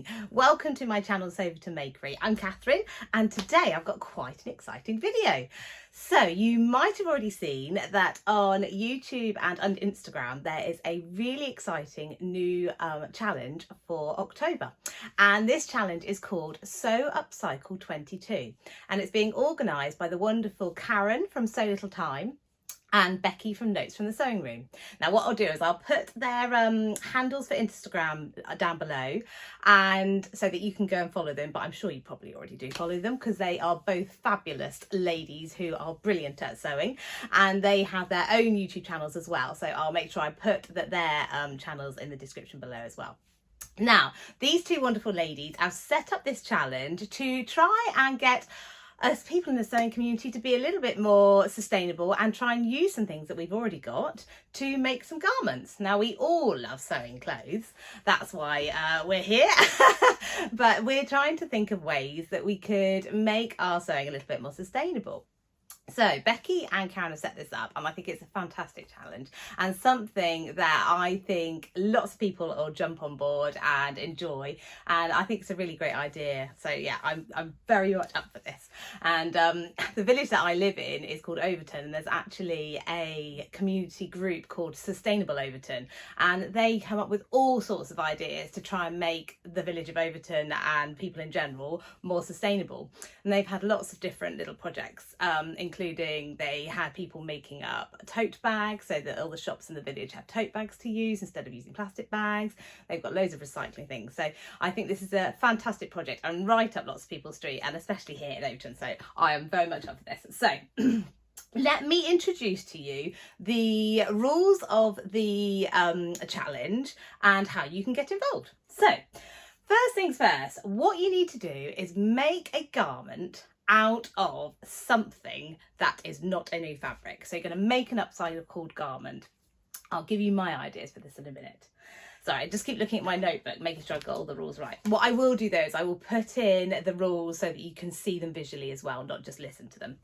morning. Welcome to my channel, Over to Makery. I'm Katherine, and today I've got quite an exciting video. So you might have already seen that on YouTube and on Instagram there is a really exciting new challenge for October, and this challenge is called Sew Upcycle 22, and it's being organised by the wonderful Karen from So Little Time and Becky from Notes from the Sewing Room. Now what I'll do is I'll put their handles for Instagram down below, and so that you can go and follow them, but I'm sure you probably already do follow them because they are both fabulous ladies who are brilliant at sewing, and they have their own YouTube channels as well, so I'll make sure I put their channels in the description below as well. Now these two wonderful ladies have set up this challenge to try and get us people in the sewing community to be a little bit more sustainable and try and use some things that we've already got to make some garments. Now we all love sewing clothes, that's why we're here, but we're trying to think of ways that we could make our sewing a little bit more sustainable. So Becky and Karen have set this up, and I think it's a fantastic challenge and something that I think lots of people will jump on board and enjoy, and I think it's a really great idea. So yeah, I'm very much up for this. And the village that I live in is called Overton, and there's actually a community group called Sustainable Overton, and they come up with all sorts of ideas to try and make the village of Overton and people in general more sustainable. And they've had lots of different little projects, including they had people making up tote bags so that all the shops in the village have tote bags to use instead of using plastic bags. They've got loads of recycling things. So I think this is a fantastic project and right up lots of people's street, and especially here in Overton. So I am very much up for this. So let me introduce to you the rules of the challenge and how you can get involved. So first things first, what you need to do is make a garment out of something that is not a new fabric. So you're going to make an upcycled garment. I'll give you my ideas for this in a minute. Sorry, just keep looking at my notebook, making sure I've got all the rules right. What I will do though is I will put in the rules so that you can see them visually as well, not just listen to them.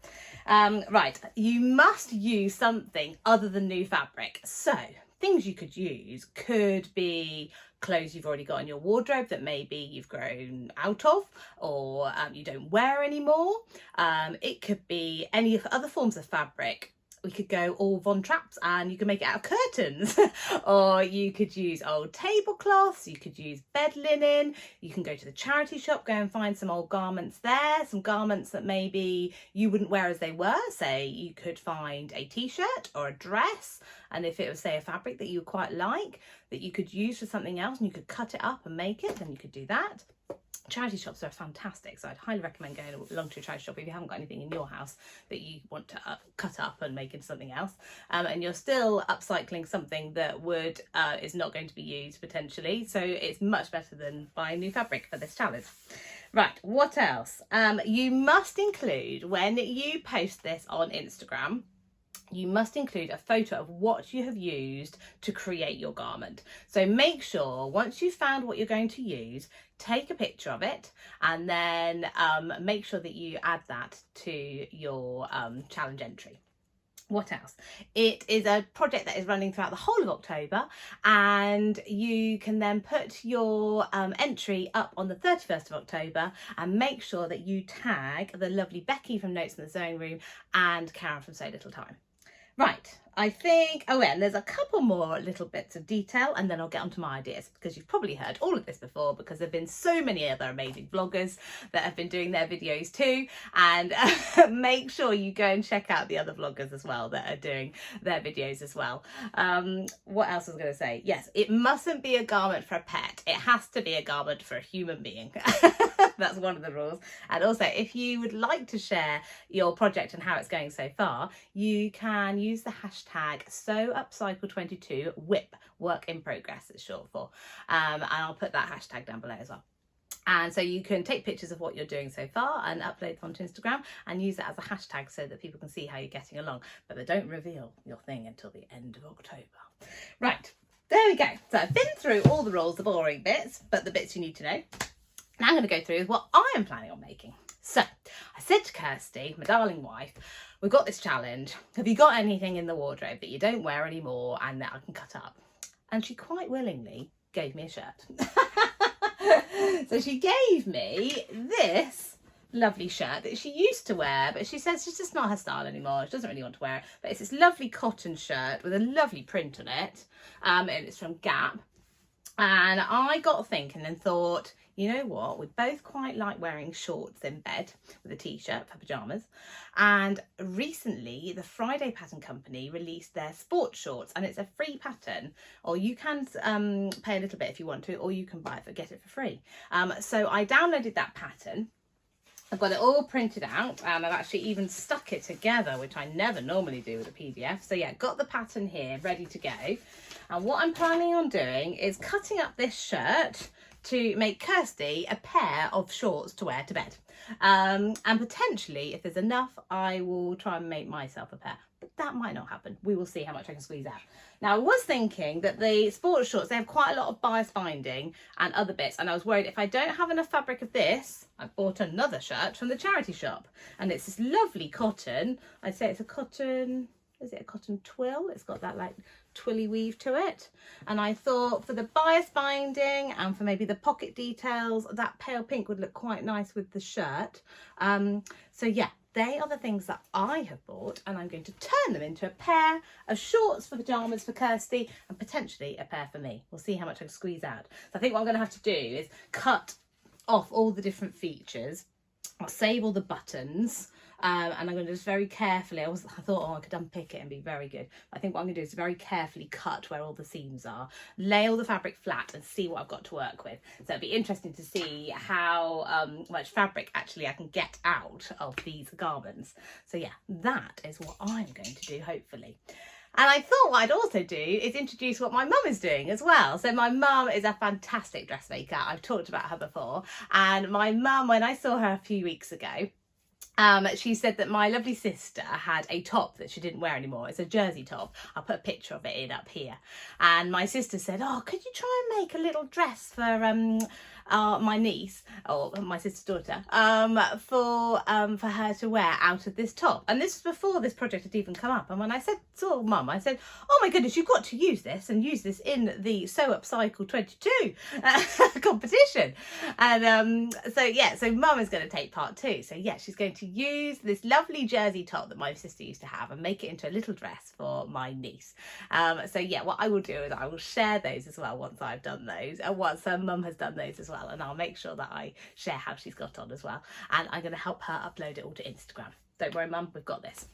Right, you must use something other than new fabric. So things you could use could be clothes you've already got in your wardrobe that maybe you've grown out of, or you don't wear anymore. It could be any other forms of fabric. We could go all Von Traps and you can make it out of curtains, or you could use old tablecloths, you could use bed linen, you can go to the charity shop, go and find some old garments there, some garments that maybe you wouldn't wear as they were. Say you could find a t-shirt or a dress, and if it was say a fabric that you quite like that you could use for something else and you could cut it up and make it, then you could do that. Charity shops are fantastic, so I'd highly recommend going along to a charity shop if you haven't got anything in your house that you want to cut up and make into something else, and you're still upcycling something that would is not going to be used potentially, so it's much better than buying new fabric for this challenge. Right, what else? You must include, when you post this on Instagram, you must include a photo of what you have used to create your garment. So make sure once you've found what you're going to use, take a picture of it, and then make sure that you add that to your challenge entry. What else? It is a project that is running throughout the whole of October, and you can then put your entry up on the 31st of October and make sure that you tag the lovely Becky from Notes in the Sewing Room and Karen from So Little Time. Right, I think, oh yeah, and there's a couple more little bits of detail and then I'll get onto my ideas, because you've probably heard all of this before because there have been so many other amazing vloggers that have been doing their videos too, and make sure you go and check out the other vloggers as well that are doing their videos as well. What else was I going to say? Yes, it mustn't be a garment for a pet, it has to be a garment for a human being. That's one of the rules. And also, if you would like to share your project and how it's going so far, you can use the hashtag SewUpcycle22 WIP, work in progress it's short for, and I'll put that hashtag down below as well. And so you can take pictures of what you're doing so far and upload them onto Instagram and use that as a hashtag so that people can see how you're getting along, but they don't reveal your thing until the end of October. Right, there we go. So I've been through all the rules, the boring bits, but the bits you need to know. Now I'm going to go through what I am planning on making. So I said to Kirsty, my darling wife, we've got this challenge. Have you got anything in the wardrobe that you don't wear anymore and that I can cut up? And she quite willingly gave me a shirt. So she gave me this lovely shirt that she used to wear, but she says it's just not her style anymore. She doesn't really want to wear it, but it's this lovely cotton shirt with a lovely print on it, and it's from Gap. And I got thinking and thought, you know what, we both quite like wearing shorts in bed with a t-shirt for pyjamas. And recently the Friday Pattern Company released their sports shorts, and it's a free pattern, or you can pay a little bit if you want to, or you can buy it get it for free. So I downloaded that pattern. I've got it all printed out, and I've actually even stuck it together, which I never normally do with a PDF. So yeah, got the pattern here ready to go. And what I'm planning on doing is cutting up this shirt to make Kirsty a pair of shorts to wear to bed. And potentially, if there's enough, I will try and make myself a pair. But that might not happen. We will see how much I can squeeze out. Now, I was thinking that the sports shorts, they have quite a lot of bias binding and other bits. And I was worried if I don't have enough fabric of this, I bought another shirt from the charity shop. And it's this lovely cotton. I'd say it's a cotton, is it a cotton twill? It's got that like twilly weave to it. And I thought for the bias binding and for maybe the pocket details, that pale pink would look quite nice with the shirt. So yeah, they are the things that I have bought, and I'm going to turn them into a pair of shorts for pyjamas for Kirsty and potentially a pair for me. We'll see how much I can squeeze out. So I think what I'm going to have to do is cut off all the different features. I'll save all the buttons, and I'm going to just very carefully, I thought, oh, I could unpick it and be very good. I think what I'm going to do is very carefully cut where all the seams are, lay all the fabric flat and see what I've got to work with. So it'd be interesting to see how much fabric actually I can get out of these garments. So yeah, that is what I'm going to do, hopefully. And I thought what I'd also do is introduce what my mum is doing as well. So my mum is a fantastic dressmaker. I've talked about her before. And my mum, when I saw her a few weeks ago, she said that my lovely sister had a top that she didn't wear anymore. It's a jersey top. I'll put a picture of it in up here. And my sister said, oh, could you try and make a little dress for my niece, or my sister's daughter, for her to wear out of this top. And this was before this project had even come up. And when I saw Mum, I said, oh my goodness, you've got to use this and use this in the Sew Upcycle 22 competition. And so yeah, so Mum is going to take part too. So yeah, she's going to use this lovely jersey top that my sister used to have and make it into a little dress for my niece. So yeah, what I will do is I will share those as well once I've done those, and once her Mum has done those as well. And I'll make sure that I share how she's got on as well. And I'm going to help her upload it all to Instagram. Don't worry, Mum, we've got this.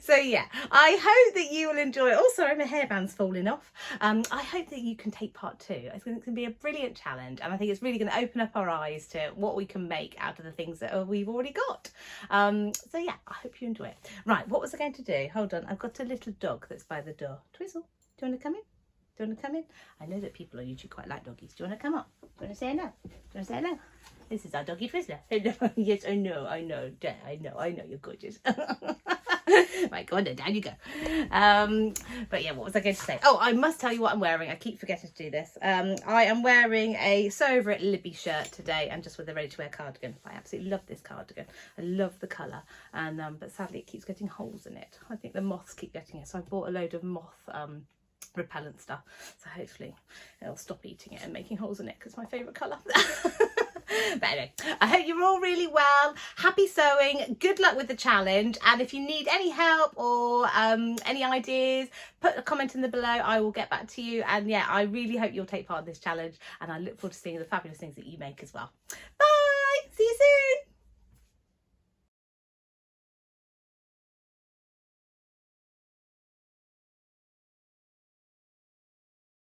So yeah, I hope that you will enjoy it. Oh, sorry, my hairband's falling off. I hope that you can take part too. It's going to be a brilliant challenge, and I think it's really going to open up our eyes to what we can make out of the things that we've already got. So yeah, I hope you enjoy it. Right, what was I going to do? Hold on, I've got a little dog that's by the door. Twizzle, do you want to come in? Do you want to come in? I know that people on YouTube quite like doggies. Do you want to come up? Do you want to say hello? Do you want to say hello? This is our doggy Twizzler. Hello. Yes, I know. Dad, I know you're gorgeous. Right, go on then, down you go. But yeah, what was I going to say? Oh, I must tell you what I'm wearing. I keep forgetting to do this. I am wearing a Sew Over It Libby shirt today, and just with a ready-to-wear cardigan. I absolutely love this cardigan. I love the colour, and but sadly it keeps getting holes in it. I think the moths keep getting it, so I bought a load of moth repellent stuff, so hopefully it'll stop eating it and making holes in it, because it's my favourite colour. But anyway, I hope you're all really well. Happy sewing. Good luck with the challenge. And if you need any help or any ideas, put a comment in the below. I will get back to you. And yeah, I really hope you'll take part in this challenge. And I look forward to seeing the fabulous things that you make as well. Bye. See you soon.